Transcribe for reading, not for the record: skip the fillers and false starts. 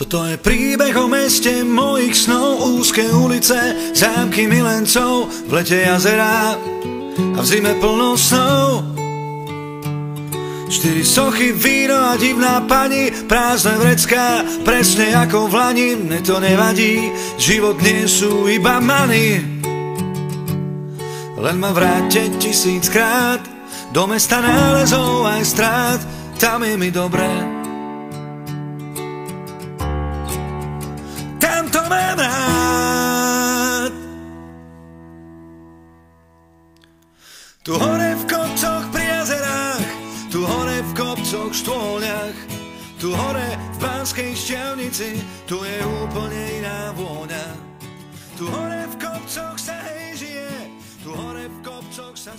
Toto je príbeh o meste mojich snov, úzke ulice, zámky milencov, v lete jazerá a v zime plno snov. 4 sochy, víno a divná pani, prázdne vrecká, presne ako v lani. Mne to nevadí, život nie sú iba many. Len ma vráťte 1000-krát do mesta nálezov aj strát, tam je mi dobré. Tam to mám rád. Tu hore v kopcoch pri jazerách, tu hore v kopcoch štôľach, tu hore v Banskej Štiavnici, tu je úplne iná vôňa. Tu hore v kopcoch sa hej žije, tu hore v kopcoch sa